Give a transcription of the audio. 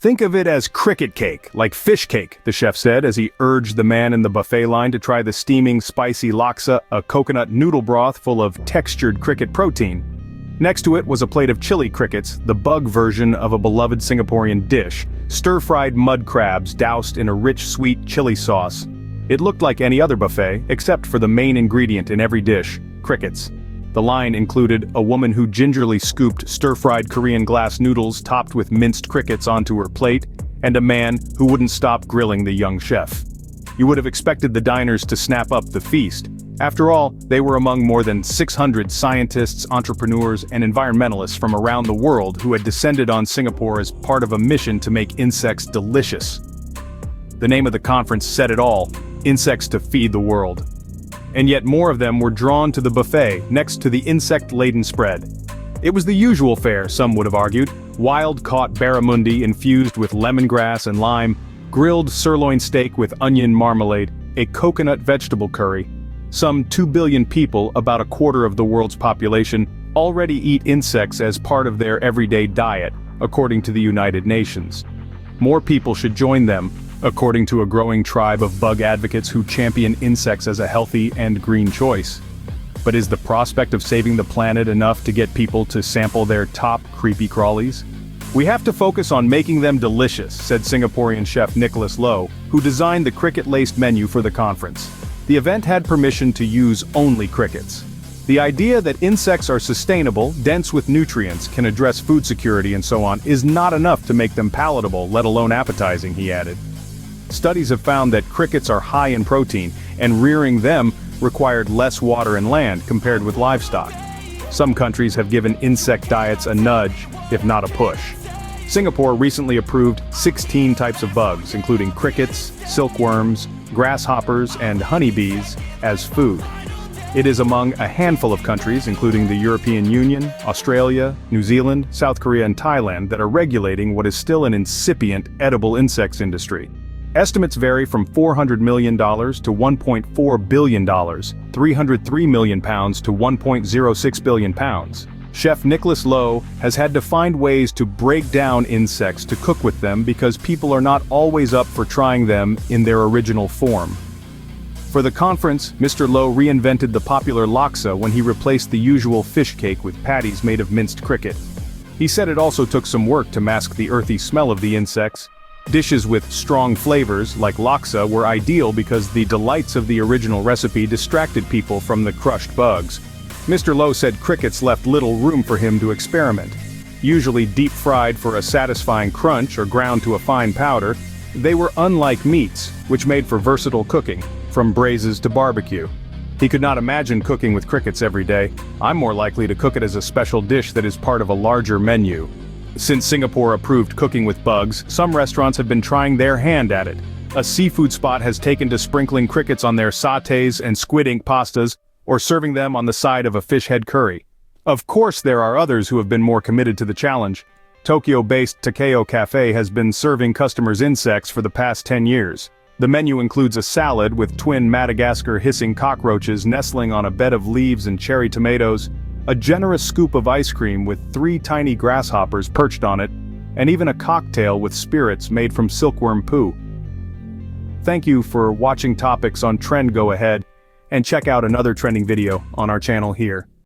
"Think of it as cricket cake, like fish cake," the chef said as he urged the man in the buffet line to try the steaming, spicy laksa, a coconut noodle broth full of textured cricket protein. Next to it was a plate of chili crickets, the bug version of a beloved Singaporean dish, stir-fried mud crabs doused in a rich sweet chili sauce. It looked like any other buffet, except for the main ingredient in every dish, crickets. The line included a woman who gingerly scooped stir-fried Korean glass noodles topped with minced crickets onto her plate, and a man who wouldn't stop grilling the young chef. You would have expected the diners to snap up the feast. After all, they were among more than 600 scientists, entrepreneurs, and environmentalists from around the world who had descended on Singapore as part of a mission to make insects delicious. The name of the conference said it all: insects to feed the world. And yet more of them were drawn to the buffet next to the insect-laden spread. It was the usual fare, some would have argued: wild-caught barramundi infused with lemongrass and lime, grilled sirloin steak with onion marmalade, a coconut vegetable curry. Some 2 billion people, about a quarter of the world's population, already eat insects as part of their everyday diet, according to the United Nations. More people should join them, according to a growing tribe of bug advocates who champion insects as a healthy and green choice. But is the prospect of saving the planet enough to get people to sample their top creepy crawlies? "We have to focus on making them delicious," said Singaporean chef Nicholas Lowe, who designed the cricket-laced menu for the conference. The event had permission to use only crickets. The idea that insects are sustainable, dense with nutrients, can address food security and so on is not enough to make them palatable, let alone appetizing, he added. Studies have found that crickets are high in protein, and rearing them required less water and land compared with livestock. Some countries have given insect diets a nudge, if not a push. Singapore recently approved 16 types of bugs, including crickets, silkworms, grasshoppers, and honeybees, as food. It is among a handful of countries, including the European Union, Australia, New Zealand, South Korea, and Thailand, that are regulating what is still an incipient edible insects industry. Estimates vary from $400 million to $1.4 billion, £303 million to £1.06 billion. Chef Nicholas Lowe has had to find ways to break down insects to cook with them because people are not always up for trying them in their original form. For the conference, Mr. Lowe reinvented the popular laksa when he replaced the usual fish cake with patties made of minced cricket. He said it also took some work to mask the earthy smell of the insects. Dishes with strong flavors, like laksa, were ideal because the delights of the original recipe distracted people from the crushed bugs. Mr. Lowe said crickets left little room for him to experiment. Usually deep-fried for a satisfying crunch or ground to a fine powder, they were unlike meats, which made for versatile cooking, from braises to barbecue. He could not imagine cooking with crickets every day. "I'm more likely to cook it as a special dish that is part of a larger menu." Since Singapore approved cooking with bugs, some restaurants have been trying their hand at it. A seafood spot has taken to sprinkling crickets on their sautés and squid ink pastas, or serving them on the side of a fish head curry. Of course there are others who have been more committed to the challenge. Tokyo-based Takeo Cafe has been serving customers insects for the past 10 years. The menu includes a salad with twin Madagascar hissing cockroaches nestling on a bed of leaves and cherry tomatoes, a generous scoop of ice cream with 3 tiny grasshoppers perched on it, and even a cocktail with spirits made from silkworm poo. Thank you for watching Topics on Trend. Go ahead and check out another trending video on our channel here.